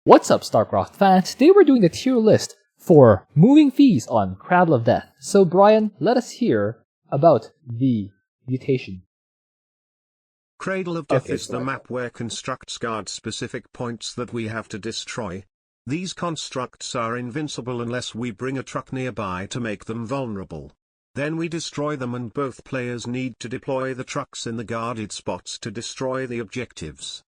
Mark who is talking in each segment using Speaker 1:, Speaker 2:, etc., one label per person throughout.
Speaker 1: What's up, Starcraft fans? Today we're doing the tier list for moving fees on Cradle of Death. So Brian, let us hear about the mutation.
Speaker 2: Cradle of Death is the map where constructs guard specific points that we have to destroy. These constructs are invincible unless we bring a truck nearby to make them vulnerable. Then we destroy them and both players need to deploy the trucks in the guarded spots to destroy the objectives.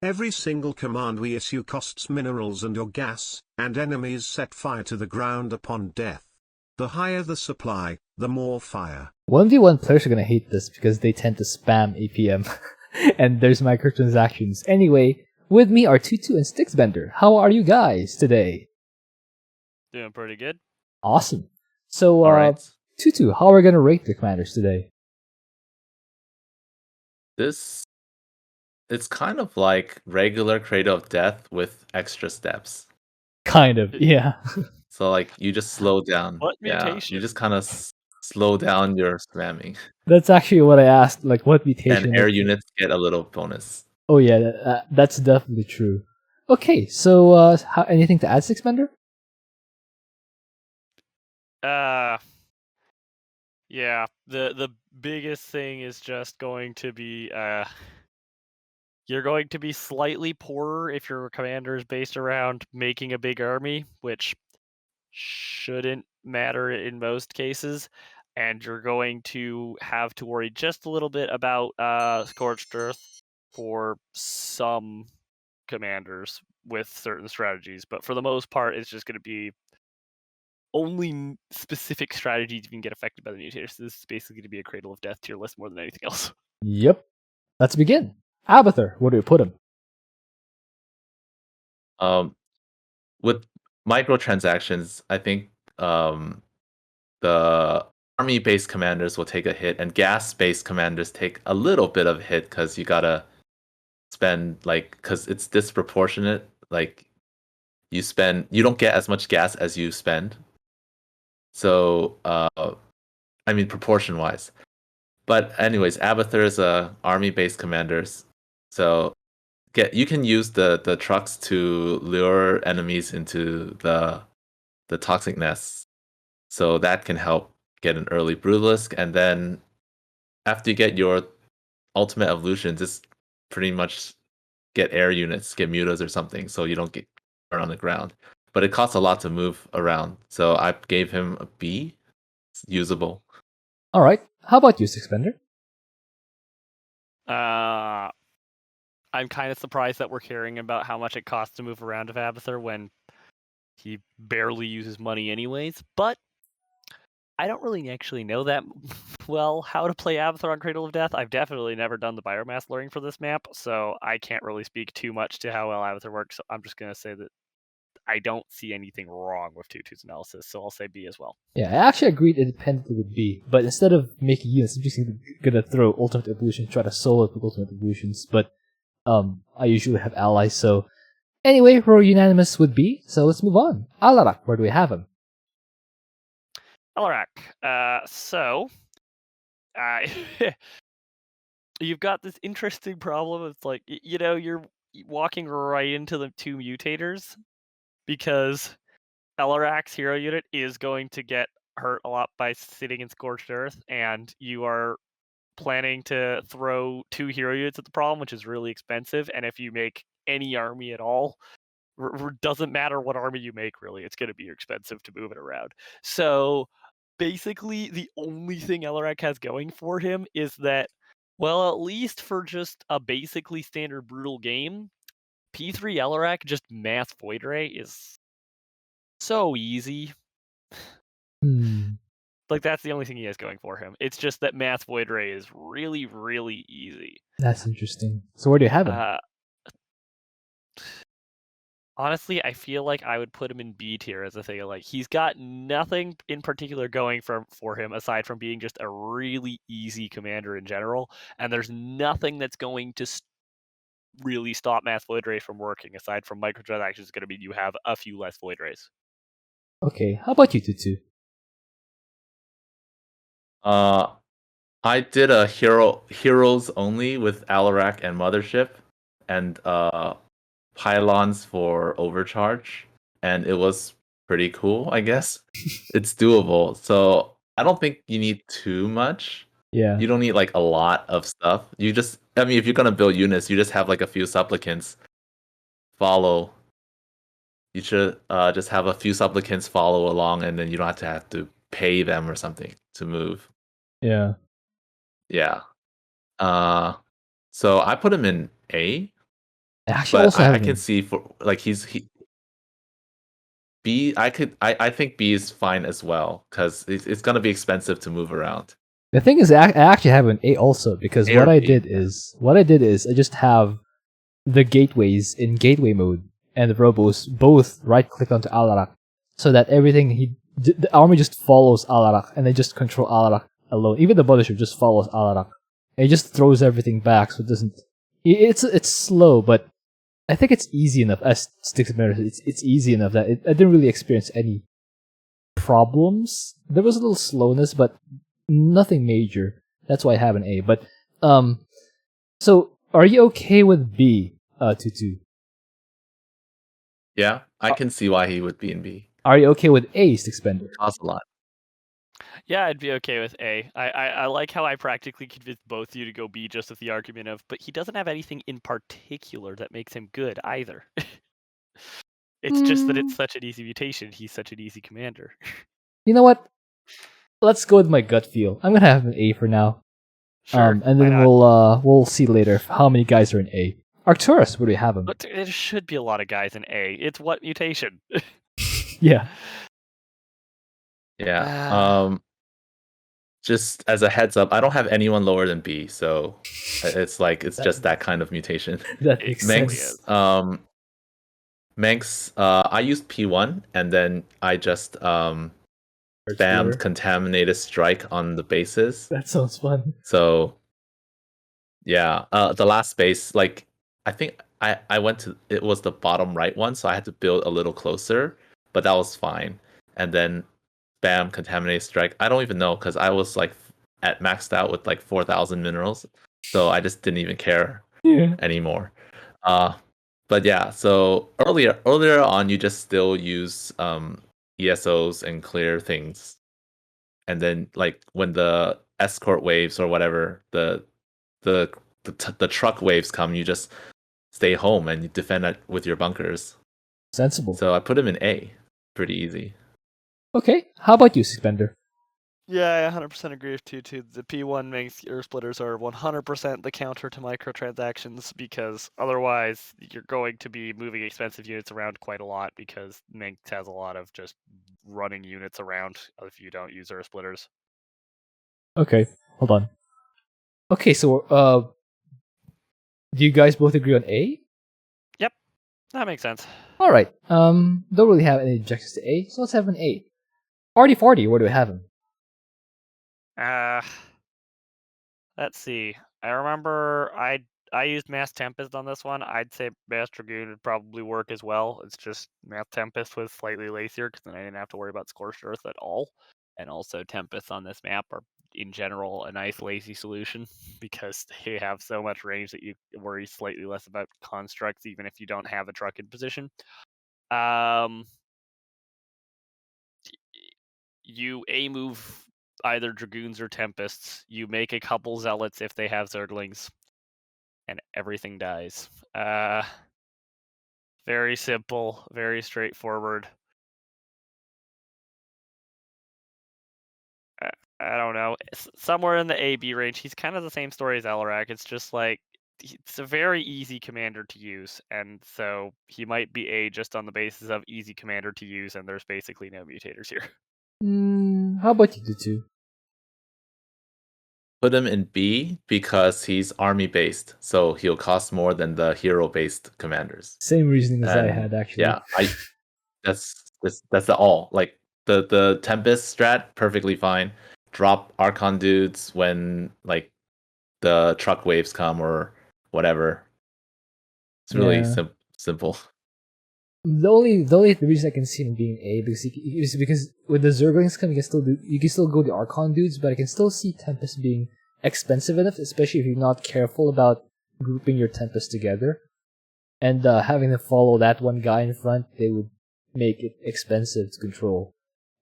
Speaker 2: Every single command we issue costs minerals and or gas, and enemies set fire to the ground upon death. The higher the supply, the more fire.
Speaker 1: 1v1 players are gonna hate this because they tend to spam APM, and there's microtransactions. Anyway, with me are Tutu and Stixbender. How are you guys today?
Speaker 3: Doing pretty good.
Speaker 1: Awesome. So,
Speaker 4: Alright.
Speaker 1: Tutu, how are we gonna rate the commanders today?
Speaker 4: It's kind of like regular Cradle of Death with extra steps.
Speaker 1: Kind of, yeah.
Speaker 4: So like you just slow down.
Speaker 3: What
Speaker 4: Yeah,
Speaker 3: mutation?
Speaker 4: you just kind of slow down your spamming.
Speaker 1: That's actually what I asked. Like, what mutation?
Speaker 4: And air units get a little bonus.
Speaker 1: Oh yeah, that's definitely true. Okay, so anything to add, Stixbender?
Speaker 3: Yeah. The biggest thing is just going to be you're going to be slightly poorer if your commander is based around making a big army, which shouldn't matter in most cases, and you're going to have to worry just a little bit about Scorched Earth for some commanders with certain strategies, but for the most part, it's just going to be only specific strategies you can get affected by the mutators. This is basically going to be a Cradle of Death tier list more than anything else.
Speaker 1: Yep. Let's begin. Abathur, where do we put him?
Speaker 4: With microtransactions, I think the army-based commanders will take a hit, and gas-based commanders take a little bit of a hit because you gotta spend because it's disproportionate. Like you don't get as much gas as you spend. So proportion-wise. But anyways, Abathur is a army-based commanders, so you can use the trucks to lure enemies into the toxic nests. So that can help get an early Brutalisk, and then after you get your ultimate evolution, just pretty much get air units, get mutas or something, so you don't get burned on the ground. But it costs a lot to move around, so I gave him a B. It's usable.
Speaker 1: All right. How about you, Stixbender?
Speaker 3: I'm kind of surprised that we're caring about how much it costs to move around with Abathur when he barely uses money anyways, but I don't really actually know that well how to play Abathur on Cradle of Death. I've definitely never done the biomass luring for this map, so I can't really speak too much to how well Abathur works. So I'm just going to say that I don't see anything wrong with Tutu's analysis, so I'll say B as well.
Speaker 1: Yeah, I actually agreed independently with B, but instead of making units, I'm just gonna throw Ultimate Evolution, try to solo the Ultimate Evolutions, but I usually have allies, so anyway, we're unanimous with B, so let's move on. Alarak, where do we have him?
Speaker 3: Alarak, you've got this interesting problem. It's like, you're walking right into the two mutators because Alarak's hero unit is going to get hurt a lot by sitting in Scorched Earth, and you are planning to throw two hero units at the problem, which is really expensive, and if you make any army at all, doesn't matter what army you make, really, it's going to be expensive to move it around. So basically, the only thing Alarak has going for him is that, well, at least for just a basically standard brutal game, P3 Alarak, just mass Void Ray is so easy. Like, that's the only thing he has going for him. It's just that mass Void Ray is really, really easy.
Speaker 1: That's interesting. So where do you have him?
Speaker 3: Honestly, I feel like I would put him in B tier as a thing. Like, he's got nothing in particular going for him aside from being just a really easy commander in general, and there's nothing that's going to really stop mass Void Ray from working aside from microtransactions. Is going to mean you have a few less Void Rays.
Speaker 1: Okay, how about you, Tutu?
Speaker 4: I did a heroes only with Alarak and Mothership, and pylons for overcharge, and it was pretty cool, I guess. It's doable. So I don't think you need too much.
Speaker 1: Yeah.
Speaker 4: You don't need like a lot of stuff. You just, I mean, if you're gonna build units, you just have like a few supplicants follow. You should just have a few supplicants follow along, and then you don't have to pay them or something to move.
Speaker 1: Yeah.
Speaker 4: Yeah. So I put him in A,
Speaker 1: I actually
Speaker 4: but
Speaker 1: also have
Speaker 4: I
Speaker 1: him
Speaker 4: can
Speaker 1: in.
Speaker 4: see for like he B. I think B is fine as well because it's gonna be expensive to move around.
Speaker 1: The thing is, I actually have an A also because
Speaker 4: A or
Speaker 1: what I
Speaker 4: B,
Speaker 1: did
Speaker 4: yeah.
Speaker 1: is I just have the gateways in gateway mode and the robos both right click onto Alarak so that everything the army just follows Alarak and they just control Alarak alone. Even the Punisher just follows Alarak. And it just throws everything back so it doesn't. It's slow, but I think it's easy enough. As Sticks matters, it's easy enough that I didn't really experience any problems. There was a little slowness, but nothing major. That's why I have an A. But so are you okay with B, Tutu?
Speaker 4: Yeah, I can see why he would be in B.
Speaker 1: Are you okay with A, Stickspender?
Speaker 4: Costs a lot.
Speaker 3: Yeah, I'd be okay with A. I like how I practically convinced both of you to go B just with the argument of, but he doesn't have anything in particular that makes him good either. It's just that it's such an easy mutation. He's such an easy commander.
Speaker 1: You know what? Let's go with my gut feel. I'm gonna have an A for now.
Speaker 3: Sure.
Speaker 1: And
Speaker 3: why
Speaker 1: then
Speaker 3: not?
Speaker 1: we'll see later how many guys are in A. Arcturus, where do we have him?
Speaker 3: But there should be a lot of guys in A. It's what mutation?
Speaker 1: Yeah.
Speaker 4: Yeah. Just as a heads up, I don't have anyone lower than B, so it's like it's just that kind of mutation.
Speaker 1: That makes sense.
Speaker 4: Manx, I used P1 and then I just spammed Contaminated Strike on the bases.
Speaker 1: That sounds fun.
Speaker 4: So yeah, the last base, like I think I went to, it was the bottom right one, so I had to build a little closer, but that was fine. And then bam, Contaminated Strike. I don't even know because I was like at maxed out with like 4,000 minerals, so I just didn't even care anymore. But yeah, so earlier on, you just still use ESOs and clear things, and then like when the escort waves or whatever, the truck waves come, you just stay home and you defend it with your bunkers.
Speaker 1: Sensible.
Speaker 4: So I put him in A. Pretty easy.
Speaker 1: Okay, how about you, Suspender?
Speaker 3: Yeah, I 100% agree with you too. The P1 makes Earth Splitters are 100% the counter to microtransactions because otherwise you're going to be moving expensive units around quite a lot because Minx has a lot of just running units around if you don't use Earth Splitters.
Speaker 1: Okay, hold on. Okay, so do you guys both agree on A?
Speaker 3: Yep, that makes sense.
Speaker 1: All right. Don't really have any objections to A, so let's have an A. Artie Farty, where do we have him?
Speaker 3: Let's see. I remember I used Mass Tempest on this one. I'd say Mass Dragoon would probably work as well. It's just Mass Tempest was slightly lazier because then I didn't have to worry about Scorched Earth at all. And also Tempests on this map are in general a nice lazy solution because they have so much range that you worry slightly less about constructs even if you don't have a truck in position. You move either Dragoons or Tempests. You make a couple Zealots if they have Zerglings. And everything dies. Very simple, very straightforward. I don't know. Somewhere in the A-B range. He's kind of the same story as Alarak. It's just like, it's a very easy commander to use. And so he might be A just on the basis of easy commander to use, and there's basically no mutators here.
Speaker 1: How about you, Tutu?
Speaker 4: Put him in B because he's army based, so he'll cost more than the hero based commanders.
Speaker 1: Same reasoning as I had, actually.
Speaker 4: Yeah, that's the all. Like the Tempest strat, perfectly fine. Drop Archon dudes when like the truck waves come or whatever. It's really simple.
Speaker 1: The only reason I can see him being A is because with the Zerglings come, you can still go the Archon dudes, but I can still see Tempest being expensive enough, especially if you're not careful about grouping your Tempest together. And having them follow that one guy in front, they would make it expensive to control.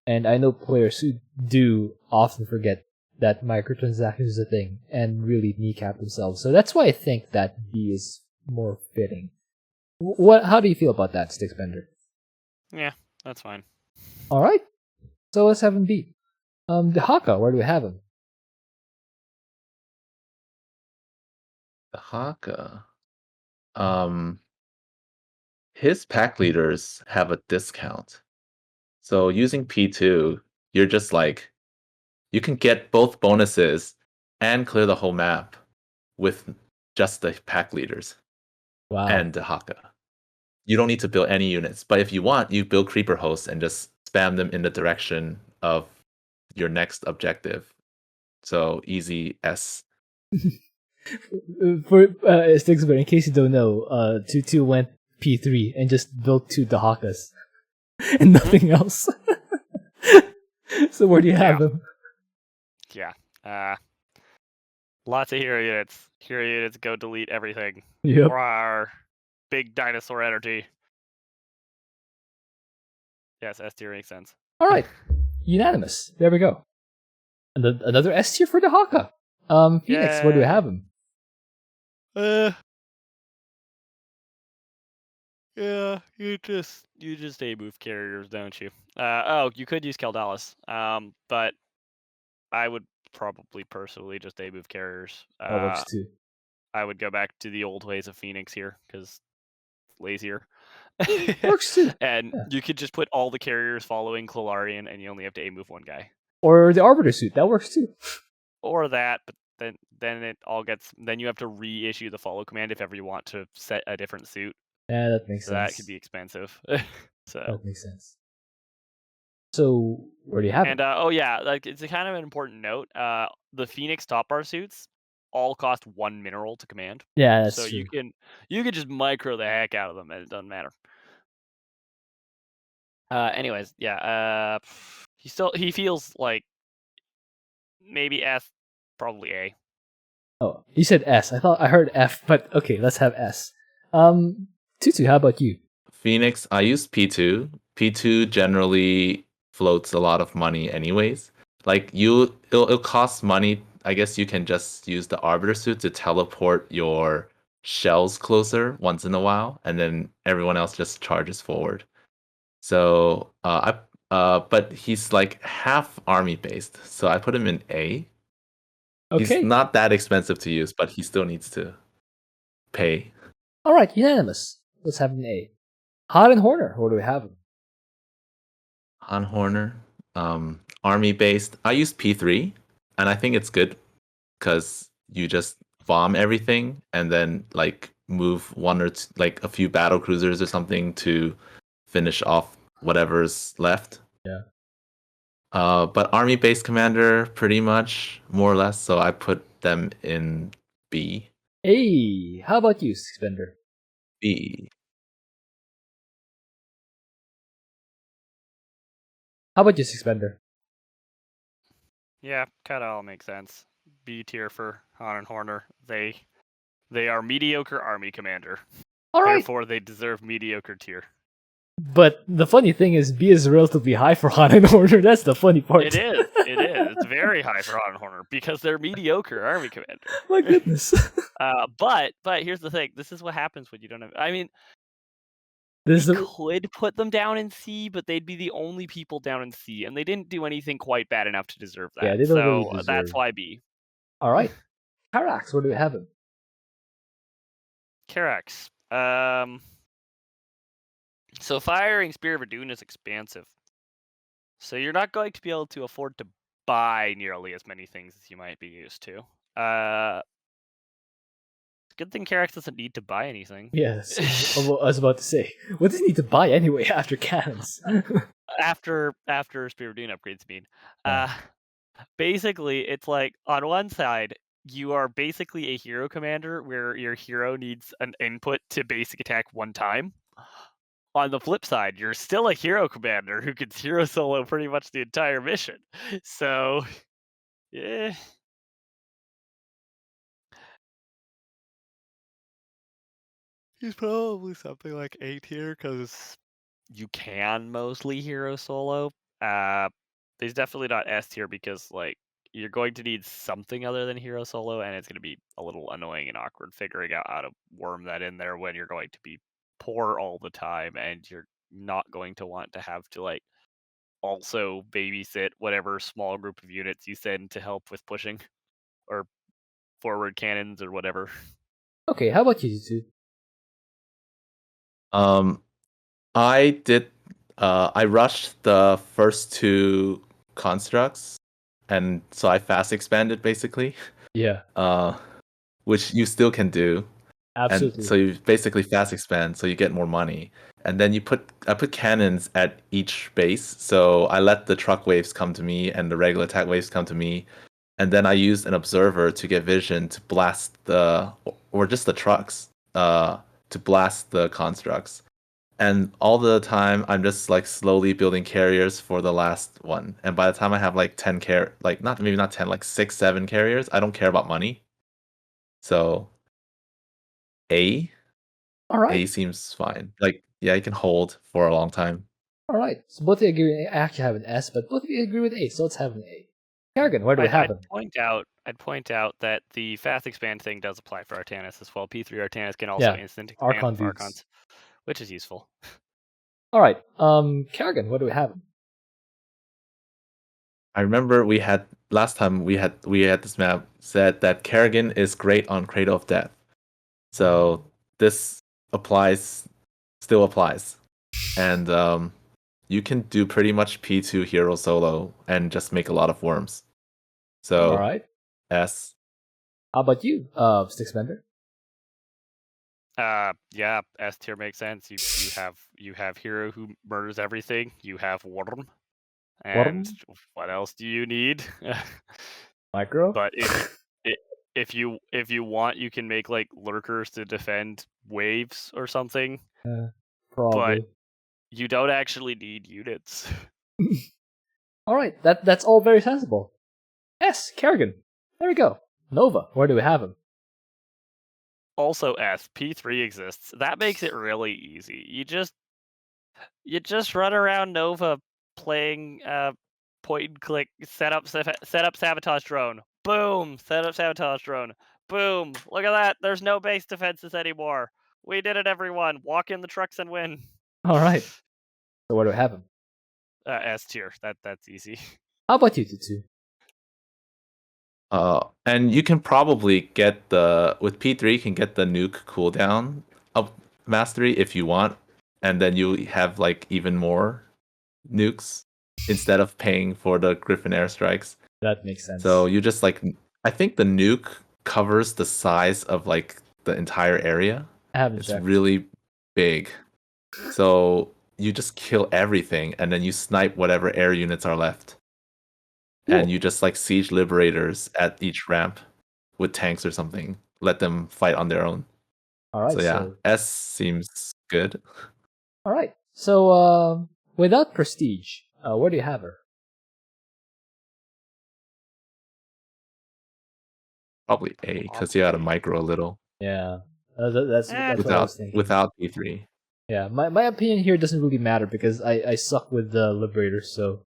Speaker 1: And I know players who do often forget that microtransactions is a thing and really kneecap themselves. So that's why I think that B is more fitting. How do you feel about that, Sticksbender?
Speaker 3: Yeah, that's fine.
Speaker 1: All right, so let's have him B. Dehaka, where do we have him?
Speaker 4: Dehaka. His pack leaders have a discount. So using P2, you're just like, you can get both bonuses and clear the whole map with just the pack leaders and Dehaka. You don't need to build any units, but if you want, you build creeper hosts and just spam them in the direction of your next objective. So easy S.
Speaker 1: For Sticksbender, in case you don't know, 2-2 went P3 and just built 2 Dehakas and nothing else. So where do you have them?
Speaker 3: Yeah. Lots of hero units. Hero units go delete everything.
Speaker 1: Yep.
Speaker 3: Rawr. Big dinosaur energy. Yes, S tier makes sense.
Speaker 1: All right, unanimous. There we go. And another S tier for Dehaka. Phoenix, where do we have him?
Speaker 3: Yeah, you just A-move carriers, don't you? You could use Keldalis. But I would probably personally just A-move carriers.
Speaker 1: That works too.
Speaker 3: I would go back to the old ways of Phoenix here, because lazier.
Speaker 1: Works too.
Speaker 3: And you could just put all the carriers following Clolarian, and you only have to A-move one guy.
Speaker 1: Or the Arbiter suit, that works too.
Speaker 3: Or that, but then it all gets. Then you have to reissue the follow command if ever you want to set a different suit.
Speaker 1: Yeah, that makes sense.
Speaker 3: That could be expensive.
Speaker 1: That makes sense. So where do you have it?
Speaker 3: And like it's a kind of an important note. The Phoenix top bar suits all cost 1 mineral to command.
Speaker 1: Yeah, that's
Speaker 3: so
Speaker 1: true.
Speaker 3: you can just micro the heck out of them, and it doesn't matter. Anyways, yeah. He feels like maybe S, probably A.
Speaker 1: Oh, you said S. I thought I heard F, but okay, let's have S. Tutu, how about you?
Speaker 4: Phoenix, I use P2. P2 generally floats a lot of money anyways. Like it'll cost money. I guess you can just use the Arbiter suit to teleport your shells closer once in a while, and then everyone else just charges forward. So but he's like half army based, so I put him in A.
Speaker 1: Okay.
Speaker 4: He's not that expensive to use, but he still needs to pay.
Speaker 1: All right, unanimous. Let's have an A. Han and Horner, where do we have him?
Speaker 4: Han Horner, army based. I use P3, and I think it's good because you just bomb everything and then like move one or two, like a few battle cruisers or something to finish off whatever's left.
Speaker 1: Yeah.
Speaker 4: But army based commander, pretty much more or less. So I put them in B.
Speaker 1: Hey, how about you, Spender?
Speaker 4: B.
Speaker 1: How about you, Spender?
Speaker 3: Yeah, kind of all makes sense. B tier for Han and Horner. They are mediocre army commander.
Speaker 1: All right.
Speaker 3: Therefore, they deserve mediocre tier.
Speaker 1: But the funny thing is, B is relatively high for Han and Horner. That's the funny part.
Speaker 3: It is. It's very high for Han and Horner because they're mediocre army commander.
Speaker 1: My goodness.
Speaker 3: But here's the thing. This is what happens when you don't have. I mean, could put them down in C, but they'd be the only people down in C, and they didn't do anything quite bad enough to deserve that.
Speaker 1: Yeah, they don't really deserve.
Speaker 3: That's why B.
Speaker 1: All right. Karax, where do we have him?
Speaker 3: Karax. So firing Spear of Adun is expansive. So you're not going to be able to afford to buy nearly as many things as you might be used to. Good thing Karax doesn't need to buy anything.
Speaker 1: Yes, I was about to say. What does he need to buy anyway after cannons?
Speaker 3: after Spear of Adun upgrades, mean. Basically, it's like, on one side, you are basically a hero commander where your hero needs an input to basic attack one time. On the flip side, you're still a hero commander who can hero solo pretty much the entire mission. So, yeah. He's probably something like A tier because you can mostly hero solo. He's definitely not S tier because like you're going to need something other than hero solo, and it's going to be a little annoying and awkward figuring out how to worm that in there when you're going to be poor all the time, and you're not going to want to have to like also babysit whatever small group of units you send to help with pushing or forward cannons or whatever.
Speaker 1: Okay, how about you two?
Speaker 4: I did. I rushed the first two constructs, and so I fast expanded basically.
Speaker 1: Yeah,
Speaker 4: Which you still can do, and
Speaker 1: absolutely.
Speaker 4: so you basically fast expand, so you get more money. And then I put cannons at each base, so I let the truck waves come to me and the regular attack waves come to me, and then I used an observer to get vision to blast or just the trucks, to blast the constructs. And all the time, I'm just like slowly building carriers for the last one. And by the time I have like 10 like not 10, like 6, 7 carriers, I don't care about money. So A,
Speaker 1: All right,
Speaker 4: A seems fine. Like, yeah, you can hold for a long time.
Speaker 1: all right. So both of you agree. I actually have an S, but both of you agree with A. So let's have an A. Kerrigan, where do we have him?
Speaker 3: I'd point out that the fast expand thing does apply for Artanis as well. P3 Artanis can also instant expand
Speaker 1: Archon
Speaker 3: for
Speaker 1: dudes.
Speaker 3: Archons, which is useful.
Speaker 1: All right. Kerrigan, where do we have him?
Speaker 4: I remember last time we had this map said that Kerrigan is great on Cradle of Death. So this still applies. And you can do pretty much P2 hero solo and just make a lot of worms. So
Speaker 1: All right.
Speaker 4: S.
Speaker 1: How about you, Stixbender?
Speaker 3: Yeah, S tier makes sense. You have hero who murders everything. You have Worm, and what else do you need?
Speaker 1: Micro?
Speaker 3: But if you want, you can make like lurkers to defend waves or something.
Speaker 1: Probably.
Speaker 3: But you don't actually need units.
Speaker 1: All right, that's all very sensible. S, Kerrigan. There we go. Nova, where do we have him?
Speaker 3: Also, S P3 exists. That makes it really easy. You just run around Nova playing point and click. Set up sabotage drone. Boom. Set up sabotage drone. Boom. Look at that. There's no base defenses anymore. We did it, everyone. Walk in the trucks and win.
Speaker 1: All right. So where do we have him?
Speaker 3: S tier. That's easy.
Speaker 1: How about you, Tutu?
Speaker 4: And you can probably get with P3 you can get the nuke cooldown up mastery if you want, and then you have like even more nukes instead of paying for the Griffin airstrikes.
Speaker 1: That makes sense.
Speaker 4: So you just like, I think the nuke covers the size of like the entire area. It's really big. So you just kill everything and then you snipe whatever air units are left. Cool. And you just like siege liberators at each ramp with tanks or something. Let them fight on their own.
Speaker 1: All right.
Speaker 4: So yeah, S seems good.
Speaker 1: All right. So without prestige, where do you have her?
Speaker 4: Probably A, because you got to micro a little.
Speaker 1: Yeah, that's what I was thinking.
Speaker 4: Without P3.
Speaker 1: Yeah, my opinion here doesn't really matter because I suck with the liberators. So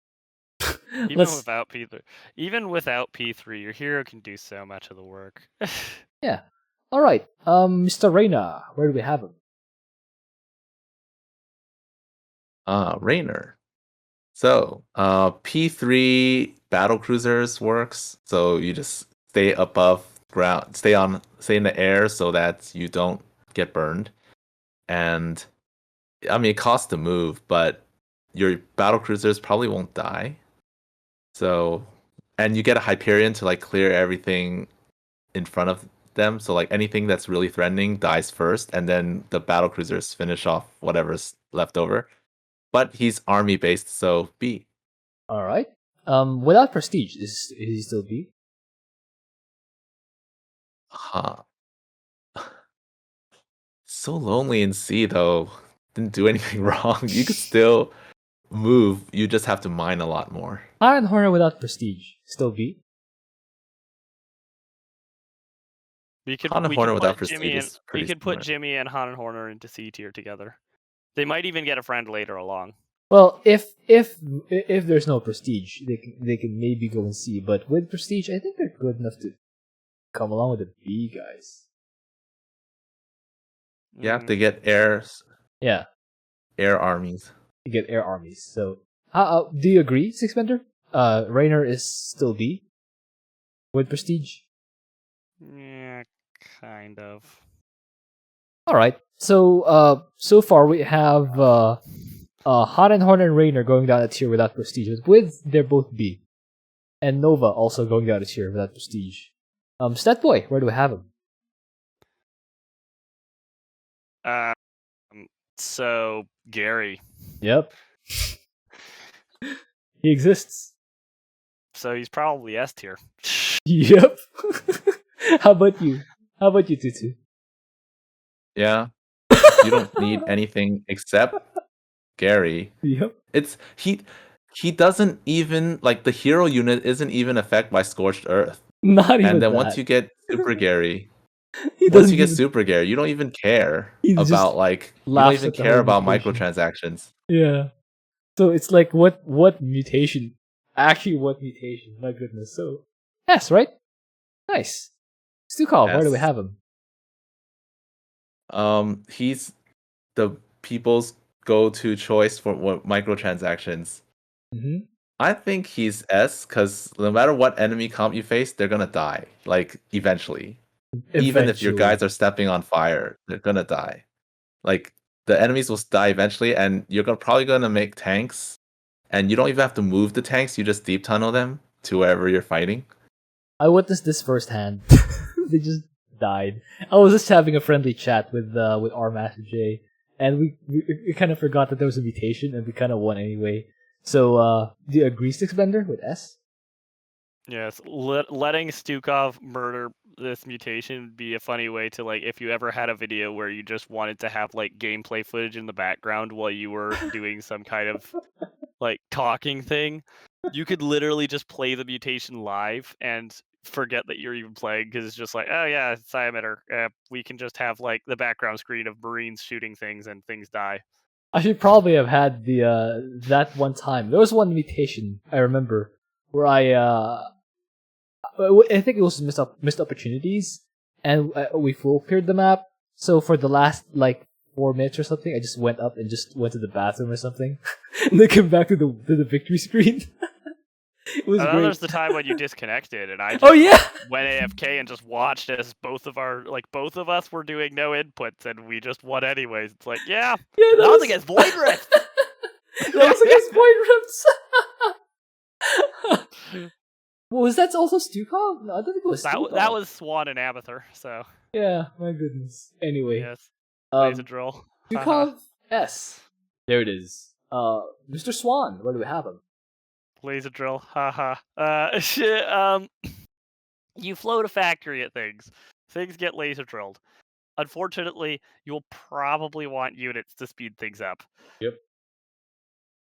Speaker 3: without P3, your hero can do so much of the work.
Speaker 1: Yeah. All right. Mr. Raynor, where do we have him?
Speaker 4: Raynor. So, P3 battle cruisers works. So you just stay above ground, stay in the air so that you don't get burned. And I mean, it costs to move, but your battle cruisers probably won't die. So, and you get a Hyperion to like clear everything in front of them. So like anything that's really threatening dies first, and then the battle cruisers finish off whatever's left over. But he's army based, so B.
Speaker 1: All right. Without prestige, is he still B?
Speaker 4: Huh. So lonely in C though. Didn't do anything wrong. You could still move. You just have to mine a lot more.
Speaker 1: Iron Horner without prestige, still B?
Speaker 3: We could
Speaker 4: Han and
Speaker 3: we
Speaker 4: Horner
Speaker 3: could
Speaker 4: without
Speaker 3: put Jimmy
Speaker 4: prestige
Speaker 3: and
Speaker 4: is
Speaker 3: we
Speaker 4: pretty
Speaker 3: could put
Speaker 4: smart.
Speaker 3: Jimmy and Han and Horner into C tier together. They might even get a friend later along.
Speaker 1: Well, if there's no prestige, they can maybe go and C. But with prestige, I think they're good enough to come along with the B guys.
Speaker 4: Yeah, they get air
Speaker 1: Yeah,
Speaker 4: armies.
Speaker 1: you get air armies. So, do you agree, Sixbender? Raynor is still B with prestige.
Speaker 3: Yeah, kind of.
Speaker 1: All right. So, so far we have Han and Horner and Raynor going down a tier without prestige. They're both B, and Nova also going down a tier without prestige. Statboy, where do we have him?
Speaker 3: So Gary.
Speaker 1: Yep. He exists.
Speaker 3: So he's probably S tier.
Speaker 1: Yep. How about you? How about you, Tutu?
Speaker 4: Yeah. You don't need anything except Gary.
Speaker 1: Yep.
Speaker 4: It's he doesn't even like the hero unit isn't even affected by Scorched Earth.
Speaker 1: Not even
Speaker 4: And then
Speaker 1: that.
Speaker 4: once you get Super Gary,
Speaker 1: He
Speaker 4: once
Speaker 1: doesn't
Speaker 4: you get
Speaker 1: even-
Speaker 4: Super Gary, you don't even care
Speaker 1: He just
Speaker 4: about like you don't
Speaker 1: laughs
Speaker 4: even
Speaker 1: at the
Speaker 4: care
Speaker 1: whole
Speaker 4: about
Speaker 1: mutation.
Speaker 4: microtransactions.
Speaker 1: Yeah. So it's like what mutation? Actually, what mutation? My goodness. So S, right? Nice. Stukov, where do we
Speaker 4: S.
Speaker 1: have him?
Speaker 4: He's the people's go-to choice for what microtransactions.
Speaker 1: Mm-hmm.
Speaker 4: I think he's S because no matter what enemy comp you face, they're gonna die. Like eventually. Even if your guys are stepping on fire, they're gonna die. Like the enemies will die eventually, and you're probably gonna make tanks, and you don't even have to move the tanks. You just deep tunnel them to wherever you're fighting.
Speaker 1: I witnessed this firsthand. They just died. I was just having a friendly chat with our Master J, and we kind of forgot that there was a mutation, and we kind of won anyway. So, do you agree, Sixbender, with S?
Speaker 3: Yes, letting Stukov murder this mutation would be a funny way to, like, if you ever had a video where you just wanted to have, like, gameplay footage in the background while you were doing some kind of, like, talking thing, you could literally just play the mutation live and forget that you're even playing, because it's just like, oh yeah, it's Emitter. We can just have, like, the background screen of Marines shooting things and things die.
Speaker 1: I should probably have had the that one time. There was one mutation I remember where I think it was missed opportunities, and we full cleared the map. So for the last like 4 minutes or something, I just went up and just went to the bathroom or something, and then came back to the victory screen. It was great.
Speaker 3: There's the time when you disconnected, and I just
Speaker 1: Oh yeah.
Speaker 3: went AFK and just watched as both of us were doing no inputs, and we just won anyways. It's like, yeah,
Speaker 1: Yeah,
Speaker 3: that was against Void Rift.
Speaker 1: That was against Void Rifts. Well, was that also Stukov? No, I don't think it was Stukov.
Speaker 3: That was Swann and Abathur. So
Speaker 1: yeah, my goodness. Anyway,
Speaker 3: yes, laser drill.
Speaker 1: Stukov S. There it is. Mr. Swann, where do we have him?
Speaker 3: Laser drill. Haha. Shit. You float a factory at things. Things get laser drilled. Unfortunately, you'll probably want units to speed things up.
Speaker 1: Yep.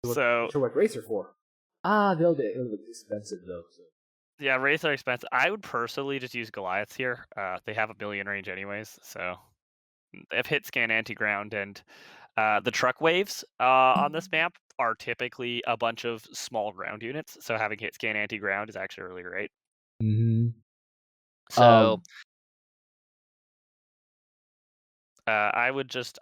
Speaker 3: So
Speaker 1: Not sure what race are for. They'll be expensive though. So.
Speaker 3: yeah, race are expensive. I would personally just use Goliaths here. They have 1 billion range anyways, so they have hit, scan, anti-ground, and the truck waves on this map are typically a bunch of small ground units. So having hit, scan, anti-ground is actually really great.
Speaker 1: Mm-hmm.
Speaker 3: So I would just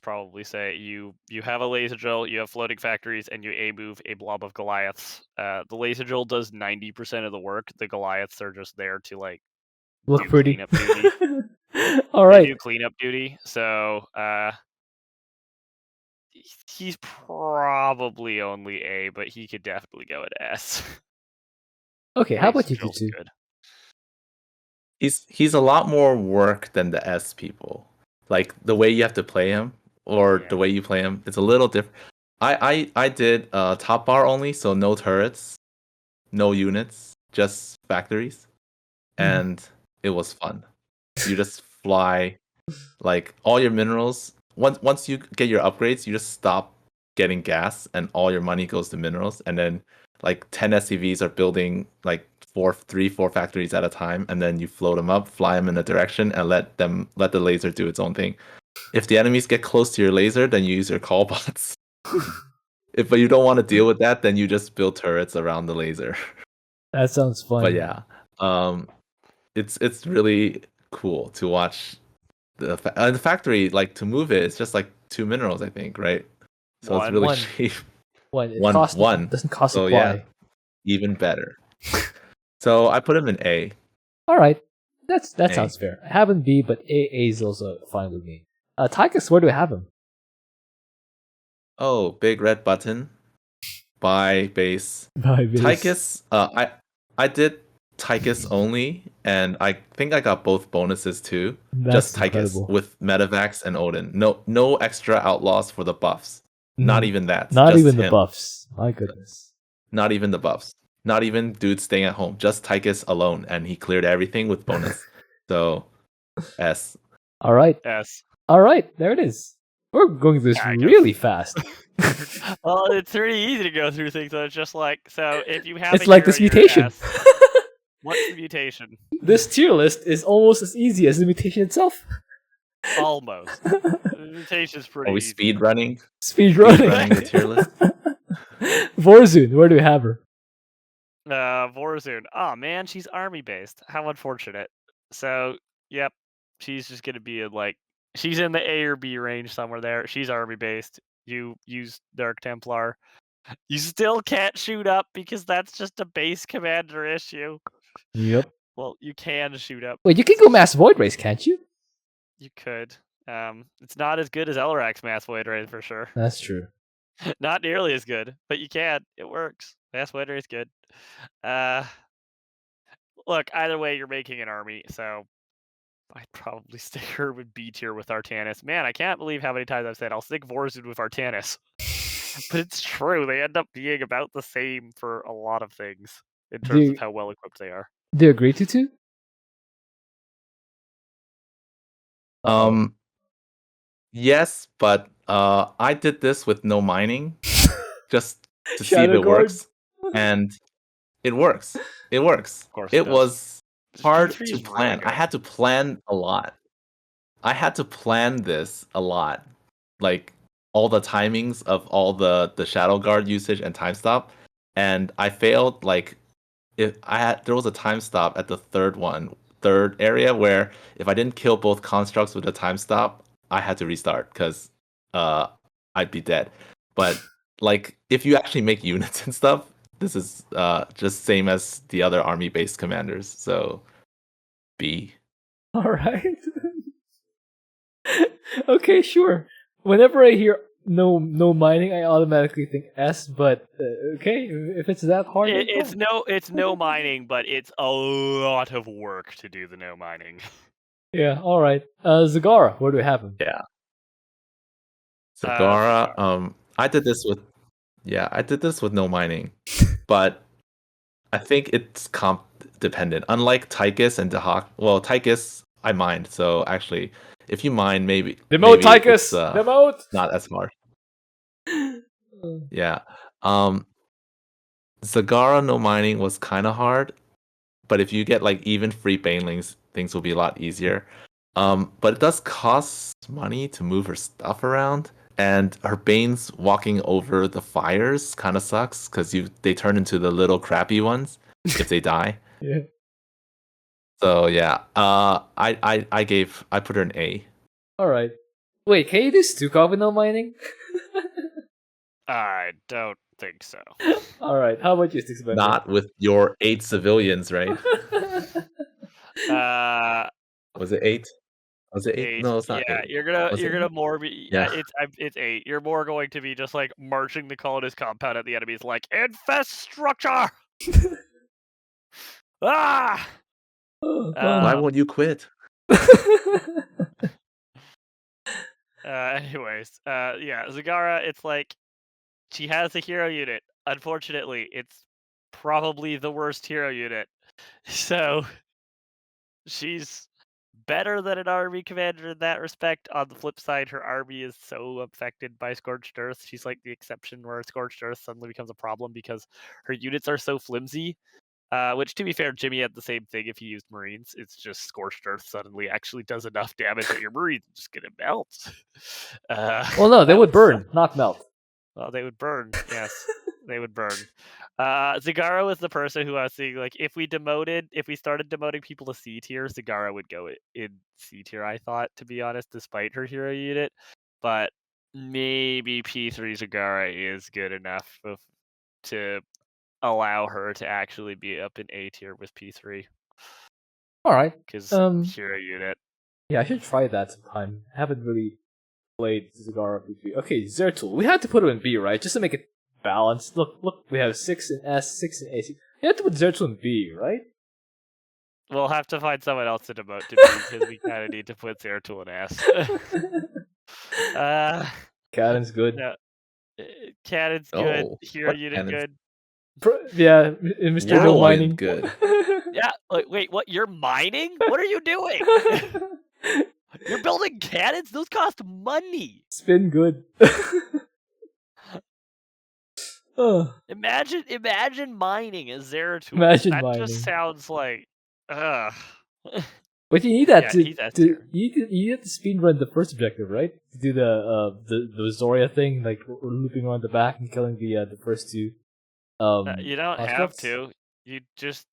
Speaker 3: probably say you have a laser drill, you have floating factories, and you move a blob of Goliaths. The laser drill does 90% of the work. The Goliaths are just there to like
Speaker 1: look
Speaker 3: do
Speaker 1: pretty.
Speaker 3: cleanup duty.
Speaker 1: All right.
Speaker 3: They do cleanup duty. So he's probably only A, but he could definitely go at S.
Speaker 1: Okay, how about you
Speaker 3: Drill's
Speaker 1: two?
Speaker 3: good.
Speaker 4: He's a lot more work than the S people. Like the way you have to play him or the way you play him, it's a little different. I did top bar only, so no turrets, no units, just factories, and it was fun. You just fly, like all your minerals. Once you get your upgrades, you just stop getting gas, and all your money goes to minerals, and then like 10 SCVs are building like 4 factories at a time, and then you float them up, fly them in a direction, and let the laser do its own thing. If the enemies get close to your laser, then you use your call bots. But you don't want to deal with that, then you just build turrets around the laser.
Speaker 1: That sounds fun.
Speaker 4: But yeah, it's really cool to watch the factory. Like to move it, it's just like 2 minerals, I think, right? So it's really cheap.
Speaker 1: Doesn't cost
Speaker 4: so
Speaker 1: supply.
Speaker 4: Yeah, even better. So I put him in A.
Speaker 1: All right, that sounds fair. I have him B, but A is also fine with me. Tychus, where do we have him?
Speaker 4: Oh, big red button. Buy base. Tychus. I did Tychus only, and I think I got both bonuses too.
Speaker 1: That's
Speaker 4: just Tychus
Speaker 1: incredible.
Speaker 4: with Metavax and Odin. No extra outlaws for the buffs. Not even that.
Speaker 1: Not
Speaker 4: just
Speaker 1: even the
Speaker 4: him.
Speaker 1: buffs. My goodness.
Speaker 4: Not even the buffs. Not even dudes staying at home. Just Tychus alone, and he cleared everything with bonus. So S.
Speaker 1: All right.
Speaker 3: S.
Speaker 1: All right. There it is. We're going through this really fast.
Speaker 3: Well, it's pretty easy to go through things. So it's just like, so if you have
Speaker 1: it's like this mutation.
Speaker 3: S, what's the mutation?
Speaker 1: This tier list is almost as easy as the mutation itself.
Speaker 3: Almost. The mutation's pretty
Speaker 4: Are we
Speaker 3: easy.
Speaker 4: speed running?
Speaker 1: Speed running
Speaker 4: the tier list.
Speaker 1: Vorazun, where do we have her?
Speaker 3: Vorazun. Oh man, she's army based. How unfortunate. So, yep, she's just gonna be in like, she's in the A or B range somewhere there. She's army based. You use Dark Templar. You still can't shoot up because that's just a base commander issue.
Speaker 1: Yep.
Speaker 3: Well, you can shoot up.
Speaker 1: Wait, you can go Mass Void Race, can't you?
Speaker 3: You could. It's not as good as Alarak's Mass Void Race for sure.
Speaker 1: That's true.
Speaker 3: Not nearly as good, but you can. It works. Mass Void Race is good. Look, either way, you're making an army, so I'd probably stick her with B tier with Artanis. Man, I can't believe how many times I've said I'll stick Vorazun with Artanis. But it's true. They end up being about the same for a lot of things in terms of how well equipped they are.
Speaker 1: Do you agree to?
Speaker 4: Yes, but I did this with no mining, just to see if it works, and it works. It works.
Speaker 3: Of course,
Speaker 4: it was hard
Speaker 3: P3
Speaker 4: to
Speaker 3: is
Speaker 4: plan.
Speaker 3: really
Speaker 4: I had to plan a lot. I had to plan this a lot, like all the timings of all the Shadow Guard usage and time stop, and I failed. Like, there was a time stop at the third area where if I didn't kill both constructs with a time stop, I had to restart because I'd be dead. But like if you actually make units and stuff, this is just same as the other army-based commanders. So B.
Speaker 1: All right. Okay, sure. Whenever I hear no mining, I automatically think S. But okay, if it's that hard,
Speaker 3: it's no mining, but it's a lot of work to do the no mining.
Speaker 1: Yeah. All right. Zagara, where do we have him?
Speaker 4: Yeah. Zagara. I did this with no mining, but I think it's comp dependent. Unlike Tychus and Dehaka, well, Tychus I mined, so actually, if you mine, maybe
Speaker 1: Tychus. Demote.
Speaker 4: Not as smart. Yeah. Zagara no mining was kind of hard, but if you get like even free banelings, things will be a lot easier. But it does cost money to move her stuff around, and her Banes walking over the fires kind of sucks because they turn into the little crappy ones if they die.
Speaker 1: Yeah.
Speaker 4: So yeah, I put her in A.
Speaker 1: All right. Wait, can you do Stukov with no mining?
Speaker 3: I don't think so.
Speaker 1: All right. How about you, Stukov?
Speaker 4: Not with your 8 civilians, right? Was it 8? Was it 8? No, it's not.
Speaker 3: Yeah,
Speaker 4: 8.
Speaker 3: you're gonna more be.
Speaker 4: Yeah,
Speaker 3: it's 8. You're more going to be just like marching the colonist compound at the enemies, like infrastructure. Ah.
Speaker 4: Why won't you quit?
Speaker 3: Anyways, yeah, Zagara. It's like she has a hero unit. Unfortunately, it's probably the worst hero unit. So she's better than an army commander in that respect. On the flip side, her army is so affected by Scorched Earth. She's like the exception where Scorched Earth suddenly becomes a problem because her units are so flimsy. Which, to be fair, Jimmy had the same thing if he used Marines. It's just Scorched Earth suddenly actually does enough damage that your Marines are just gonna melt.
Speaker 1: Well, no, they would burn, not melt.
Speaker 3: Well, they would burn. Yes, they would burn. Zagara was the person who I was seeing. Like, if we started demoting people to C tier, Zagara would go in C tier. I thought, to be honest, despite her hero unit, but maybe P3 Zagara is good enough to allow her to actually be up in A tier with P3.
Speaker 1: All right,
Speaker 3: because hero unit.
Speaker 1: Yeah, I should try that sometime. I haven't really played Zagara P3. Okay, Zeratul. We had to put him in B, right? Just to make it balanced. Look, we have 6 in S, 6 in A. You have to put Zeratul in B, right?
Speaker 3: We'll have to find someone else to demote to B because we kind of need to put Zeratul in S.
Speaker 1: Cannon's good.
Speaker 3: No, Cannon's good. Hero unit
Speaker 4: Cannon's...
Speaker 3: good.
Speaker 1: Yeah, Mr. No Mining.
Speaker 4: Good.
Speaker 3: Yeah, wait, what? You're mining? What are you doing? You're building cannons? Those cost money.
Speaker 1: Spin good.
Speaker 3: Imagine mining as Zeratul.
Speaker 1: Imagine
Speaker 3: that
Speaker 1: mining.
Speaker 3: Just sounds like,
Speaker 1: But you need that
Speaker 3: yeah,
Speaker 1: you need to speed run the first objective, right? To do the Zoria thing, like looping around the back and killing the first two.
Speaker 3: You don't have to. You just.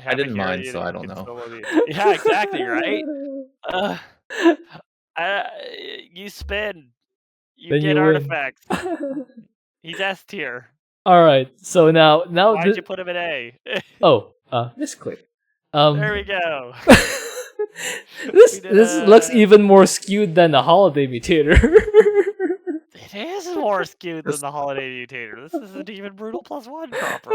Speaker 4: I didn't mind, so I don't know.
Speaker 3: Yeah, exactly, right? You spin. You get artifacts. He's S tier.
Speaker 1: Alright, so now
Speaker 3: why'd you put him in A?
Speaker 1: Misclick.
Speaker 3: There we go.
Speaker 1: This looks even more skewed than the holiday mutator.
Speaker 3: It is more skewed than the holiday mutator. This isn't even brutal +1 proper.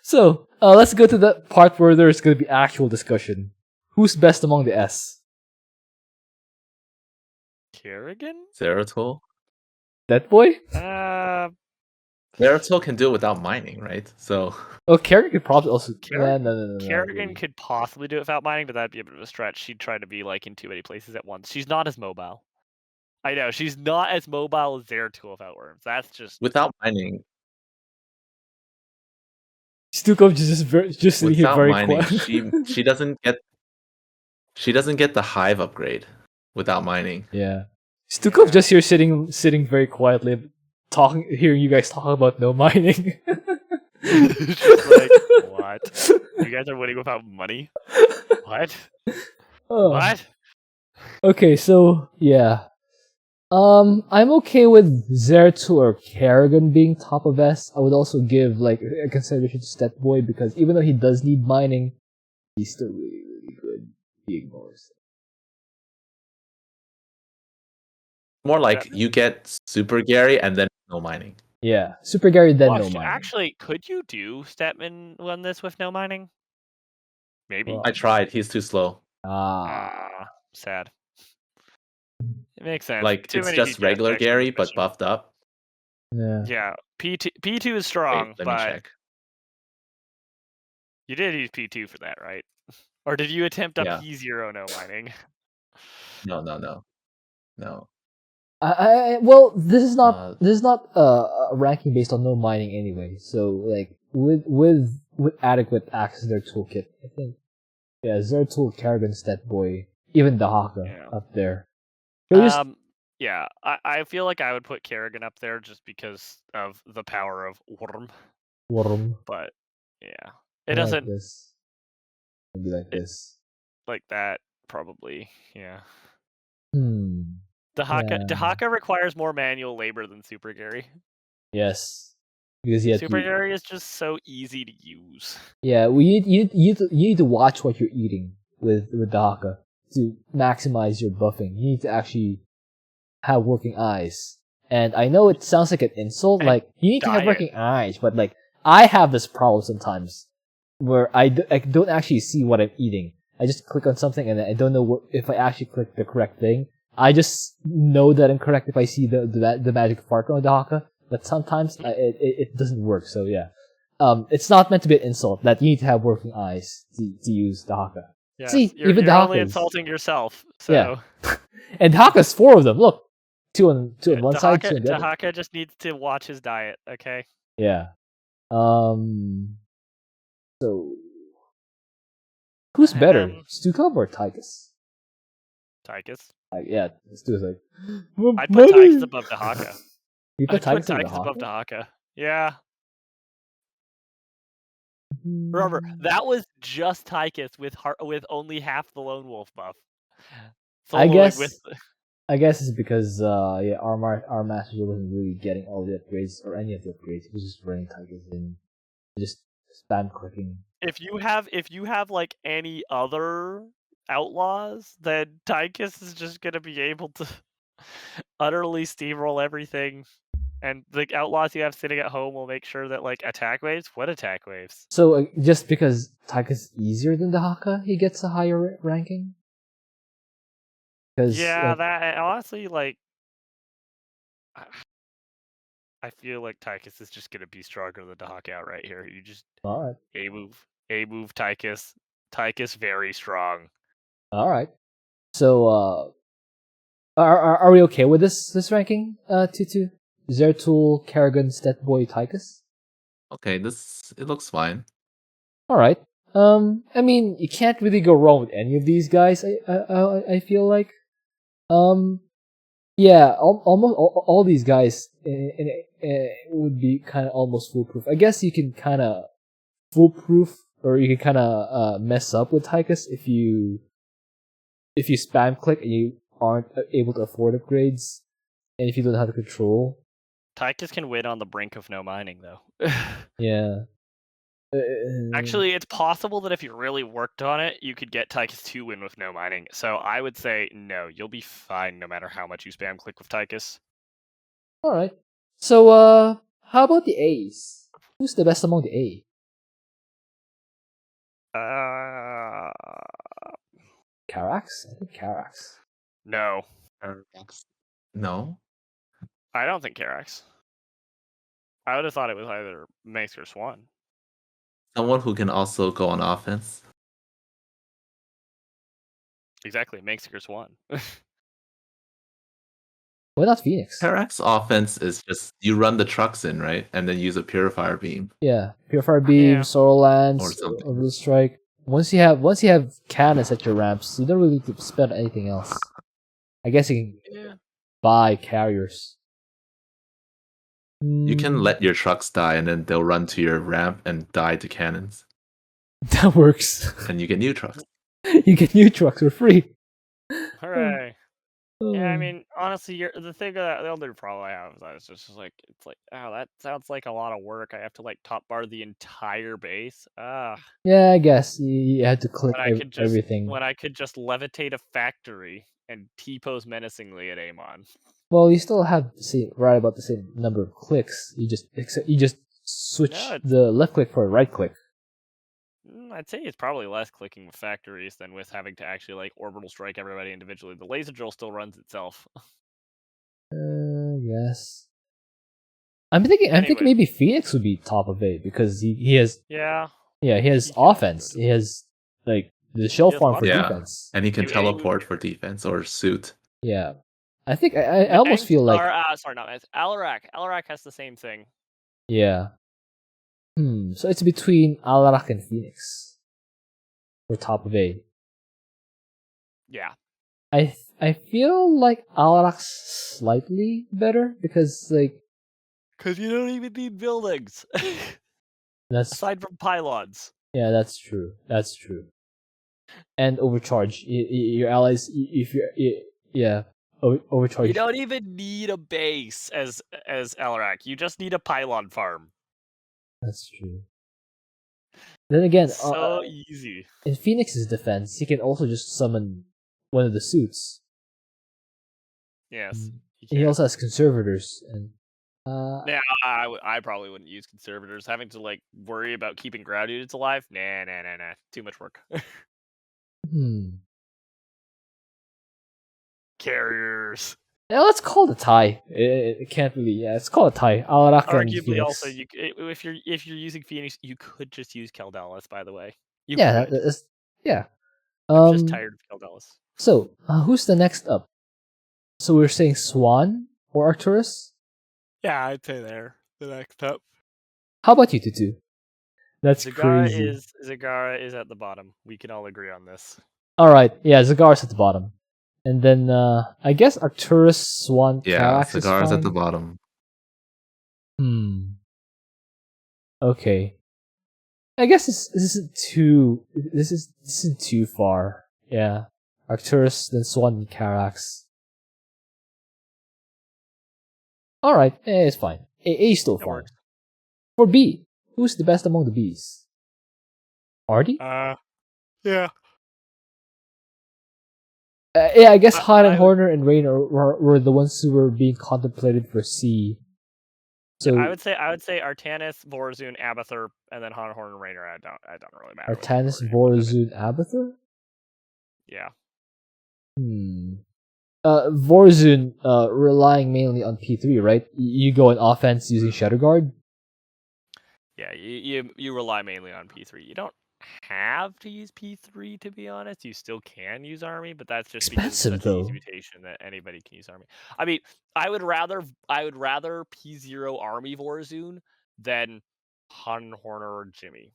Speaker 1: So, let's go to the part where there's going to be actual discussion. Who's best among the S?
Speaker 3: Kerrigan?
Speaker 4: Zeratul?
Speaker 1: That boy?
Speaker 4: Zeratul can do it without mining, right? So.
Speaker 1: Oh, Kerrigan could probably also.
Speaker 3: No. Kerrigan could possibly do it without mining, but that'd be a bit of a stretch. She'd try to be like in too many places at once. She's not as mobile. I know she's not as mobile as Zeratul without worms. That's just
Speaker 4: without mining.
Speaker 1: Stukov just sitting here very
Speaker 4: mining,
Speaker 1: quiet.
Speaker 4: she doesn't get the hive upgrade without mining.
Speaker 1: Yeah, Stukov just here sitting very quietly, hearing you guys talk about no mining.
Speaker 3: Just like, what? You guys are winning without money? What? What?
Speaker 1: Okay, so yeah. I'm okay with Zeratul or Kerrigan being top of S. I would also give like a consideration to Stetboy because even though he does need mining, he's still really, really good. He ignores.
Speaker 4: More like you get Super Gary and then no mining.
Speaker 1: Yeah, Super Gary then no mining.
Speaker 3: Actually, could you do Stetmann run this with no mining? Maybe.
Speaker 4: I tried. He's too slow.
Speaker 3: Sad. It makes sense.
Speaker 4: Like it's just regular Gary, but buffed up.
Speaker 1: Yeah.
Speaker 3: Yeah. P2 is strong,
Speaker 4: Wait, let me check.
Speaker 3: You did use P2 for that, right? Or did you attempt a P0 no mining?
Speaker 4: No.
Speaker 1: Well, this is not a ranking based on no mining anyway. So like with adequate access to their toolkit, I think Zeratul, Kerrigan, Stetboy, even Dehaka up there.
Speaker 3: Yeah, I feel like I would put Kerrigan up there just because of the power of Worm. But yeah, it doesn't.
Speaker 1: Like this. Maybe like this.
Speaker 3: Like that, probably. Yeah.
Speaker 1: Dehaka
Speaker 3: Dehaka requires more manual labor than Super Gary.
Speaker 1: Yes. Because
Speaker 3: Super Gary is just so easy to use.
Speaker 1: Yeah, you need to watch what you're eating with Dehaka to maximize your buffing. You need to actually have working eyes. And I know it sounds like an insult, like you need to have working eyes, but like I have this problem sometimes where I don't actually see what I'm eating. I just click on something and I don't know if I actually click the correct thing. I just know that I'm correct if I see the magic marker on Dehaka, but sometimes it doesn't work. So yeah, it's not meant to be an insult that you need to have working eyes to use Dehaka.
Speaker 3: Yes,
Speaker 1: See,
Speaker 3: you're
Speaker 1: even
Speaker 3: only
Speaker 1: Dehaka's.
Speaker 3: insulting yourself. So
Speaker 1: Yeah. And Dehaka's 4 of them. Look, two on one side, 2 on the other.
Speaker 3: Dehaka just needs to watch his diet. Okay.
Speaker 1: Yeah. So who's better, Stukov or Tychus?
Speaker 3: Tychus.
Speaker 1: Yeah, Stukov like.
Speaker 3: I'd put Tychus above Dehaka.
Speaker 1: You put
Speaker 3: I'd put
Speaker 1: Tychus
Speaker 3: above Dehaka. Yeah.
Speaker 1: Hmm.
Speaker 3: Remember, that was just Tychus with only half the Lone Wolf buff.
Speaker 1: I guess.
Speaker 3: With...
Speaker 1: I guess it's because our master wasn't really getting all the upgrades or any of the upgrades. He was just running Tychus and just spam clicking.
Speaker 3: If you have like any other outlaws, then Tychus is just gonna be able to utterly steamroll everything. And the outlaws you have sitting at home will make sure that, like, attack waves? What attack waves?
Speaker 1: So, just because Tychus is easier than Dehaka, he gets a higher ranking?
Speaker 3: Yeah, that, honestly, like, I feel like Tychus is just going to be stronger than Dehaka outright here. You just,
Speaker 1: Alright.
Speaker 3: A move Tychus. Tychus very strong.
Speaker 1: Alright. So, are we okay with this ranking, Tutu? Zeratul, Kerrigan, Stetboy, Tychus?
Speaker 4: Okay, it looks fine.
Speaker 1: Alright. I mean, you can't really go wrong with any of these guys, I feel like. Yeah, almost all these guys would be kind of almost foolproof. I guess you can kind of foolproof, or you can kind of mess up with Tychus if you spam click and you aren't able to afford upgrades, and if you don't know how to control.
Speaker 3: Tychus can win on the brink of no mining, though.
Speaker 1: Yeah.
Speaker 3: Actually, it's possible that if you really worked on it, you could get Tychus to win with no mining. So I would say no, you'll be fine no matter how much you spam click with Tychus.
Speaker 1: Alright. So, how about the A's? Who's the best among the A? Karax? I think Karax.
Speaker 3: No.
Speaker 4: No?
Speaker 3: I don't think Karax. I would have thought it was either Mace or Swann.
Speaker 4: Someone who can also go on offense.
Speaker 3: Exactly, Mace or Swann.
Speaker 1: Why not Fenix?
Speaker 4: Karax offense is just you run the trucks in, right? And then use a Purifier Beam.
Speaker 1: Yeah, Purifier Beam, Sorrow Lance,
Speaker 4: Or something.
Speaker 1: Orbital Strike. Once you have cannons at your ramps, you don't really need to spend anything else. I guess you can buy carriers.
Speaker 4: You can let your trucks die and then they'll run to your ramp and die to cannons.
Speaker 1: That works.
Speaker 4: And you get new trucks.
Speaker 1: You get new trucks for free.
Speaker 3: Hooray. Yeah, I mean, honestly, the only problem I have is that it's just like, oh, that sounds like a lot of work. I have to, like, top bar the entire base.
Speaker 1: Yeah, I guess you had to click everything.
Speaker 3: When I could just levitate a factory and T-pose menacingly at Amon.
Speaker 1: Well, you still have right about the same number of clicks. You just switch the left click for a right click.
Speaker 3: I'd say it's probably less clicking with factories than with having to actually, like, orbital strike everybody individually. The laser drill still runs itself.
Speaker 1: Yes. I'm thinking maybe Fenix would be top of A because he has he has offense. He has, like, the shell farm for defense.
Speaker 4: And he can teleport for defense or suit.
Speaker 1: Yeah. I think I almost feel like
Speaker 3: Alarak. Alarak has the same thing.
Speaker 1: Yeah. So it's between Alarak and Fenix for top of A.
Speaker 3: Yeah.
Speaker 1: I feel like Alarak's slightly better because
Speaker 3: you don't even need buildings. Aside from pylons.
Speaker 1: Yeah, that's true. That's true. And overcharge your allies overcharge.
Speaker 3: You don't even need a base as Alarak. You just need a pylon farm.
Speaker 1: That's true. Then again,
Speaker 3: so easy.
Speaker 1: In Phoenix's defense, he can also just summon one of the suits.
Speaker 3: Yes.
Speaker 1: He also has conservators and.
Speaker 3: Yeah, I probably wouldn't use conservators. Having to, like, worry about keeping ground units alive. Nah. Too much work. Carriers.
Speaker 1: Yeah, let's call it a tie. It can't really. Yeah, let's call it a tie. Alarak and Phoenix.
Speaker 3: Arguably, also, if you're using Phoenix, you could just use Keldalis. By the way.
Speaker 1: Yeah.
Speaker 3: I'm just tired of Keldelis.
Speaker 1: So, who's the next up? So we're saying Swann or Arcturus?
Speaker 3: Yeah, I'd say they're the next up.
Speaker 1: How about you, Tutu? That's crazy.
Speaker 3: Zagara is at the bottom. We can all agree on this.
Speaker 1: Alright, yeah, Zagara's at the bottom. And then, I guess Arcturus, Swann,
Speaker 4: Yeah,
Speaker 1: Karax is
Speaker 4: Zagara's
Speaker 1: fine.
Speaker 4: at the bottom.
Speaker 1: Okay. I guess this isn't too far. Yeah. Arcturus, then Swann, and Karax. Alright, it's fine. A is still
Speaker 3: That
Speaker 1: fine.
Speaker 3: works.
Speaker 1: For B, who's the best among the Bs? Artie?
Speaker 3: Yeah.
Speaker 1: Yeah, I guess Hot and Horner and Raynor were the ones who were being contemplated for C. So
Speaker 3: I would say Artanis, Vorazun, Abathur, and then Han, Horn, and Raynor. I don't really matter.
Speaker 1: Artanis, Vorazun, Abathur?
Speaker 3: Yeah.
Speaker 1: Vorazun, relying mainly on P3, right? You go on offense using Shadow Guard?
Speaker 3: Yeah, you rely mainly on P3. You don't have to use P3, to be honest. You still can use Army, but that's just
Speaker 1: Expensive,
Speaker 3: because it's such an
Speaker 1: though.
Speaker 3: easy mutation that anybody can use Army. I mean, I would rather P0 Army Vorazun than Han, Horner, or Jimmy,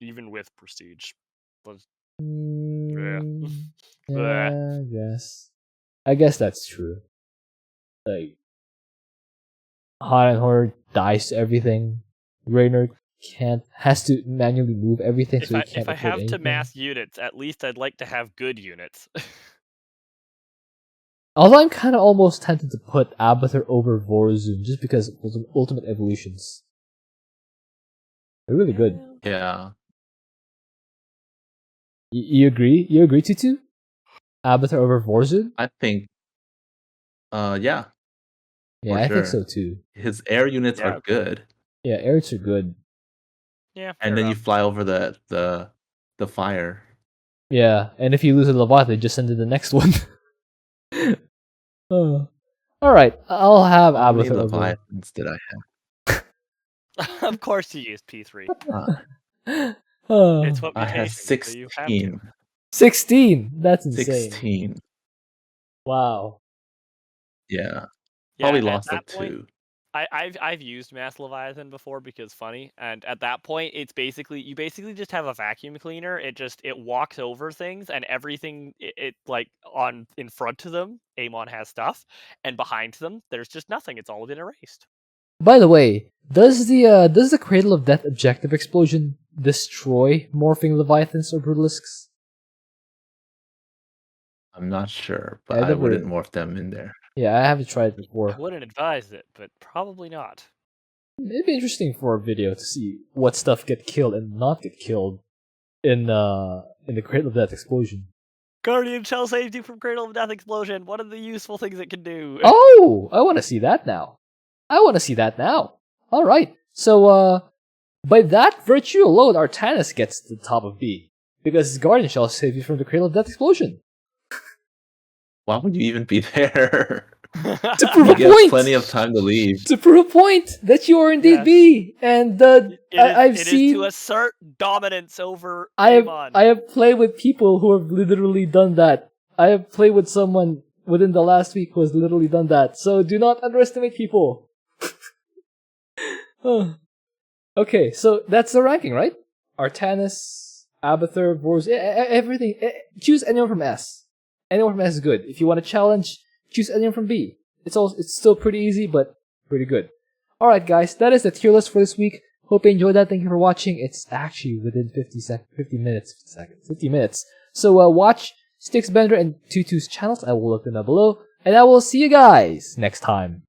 Speaker 3: even with Prestige.
Speaker 1: Yeah, I guess that's true. Like, Hot and Horror dies to everything. Raynor has to manually move everything, so he can't
Speaker 3: if I
Speaker 1: afford
Speaker 3: have
Speaker 1: anything.
Speaker 3: to mass units, at least I'd like to have good units.
Speaker 1: Although I'm kind of almost tempted to put Abathur over Vorazun just because Ultimate Evolutions. They're really good.
Speaker 4: Yeah.
Speaker 1: You agree? You agree, Tutu? Abathur over Vorazun?
Speaker 4: I think, yeah.
Speaker 1: Yeah, I think so too.
Speaker 4: His air units are good.
Speaker 1: Yeah, airs are good.
Speaker 3: Yeah,
Speaker 4: and then you fly over the fire.
Speaker 1: Yeah, and if you lose a Leviathan, just send to the next one. Alright, I'll have
Speaker 4: How many
Speaker 1: Abathur over.
Speaker 4: Leviathans did I have?
Speaker 3: Of course you use P3.
Speaker 1: It's
Speaker 3: what
Speaker 4: I had
Speaker 3: mutation, so you have to.
Speaker 4: 16.
Speaker 1: 16! That's insane.
Speaker 4: 16.
Speaker 1: Wow.
Speaker 4: Yeah. Probably lost
Speaker 3: at
Speaker 4: like
Speaker 3: that point,
Speaker 4: 2.
Speaker 3: I've used Mass Leviathan before because funny, and at that point it's you basically just have a vacuum cleaner. It walks over things, and everything it like on in front of them, Amon has stuff, and behind them there's just nothing. It's all been erased.
Speaker 1: By the way, does the Cradle of Death objective explosion destroy morphing Leviathans or Brutalisks?
Speaker 4: I'm not sure, but I wouldn't morph them in there.
Speaker 1: Yeah, I haven't tried it before.
Speaker 3: I wouldn't advise it, but probably not.
Speaker 1: It'd be interesting for a video to see what stuff get killed and not get killed in the Cradle of Death explosion.
Speaker 3: Guardian shall save you from Cradle of Death explosion. What are the useful things it can do?
Speaker 1: Oh, I want to see that now. All right. So by that virtue alone, Artanis gets to the top of B because his Guardian shall save you from the Cradle of Death explosion.
Speaker 4: Why would you even be there?
Speaker 1: To prove a point.
Speaker 4: You get plenty of time to leave.
Speaker 1: To prove a point that you are indeed B, and I've seen
Speaker 3: is to assert dominance over
Speaker 1: I have played with people who have literally done that. I have played with someone within the last week who has literally done that. So do not underestimate people. Okay, so that's the ranking, right? Artanis, Abathur, Vorazun, everything. Choose anyone from S. Anyone from S is good. If you want a challenge, choose anyone from B. It's still pretty easy, but pretty good. Alright guys, that is the tier list for this week. Hope you enjoyed that. Thank you for watching. It's actually within 50 minutes. So watch Styxbender and Tutu's channels. I will look them down below. And I will see you guys next time.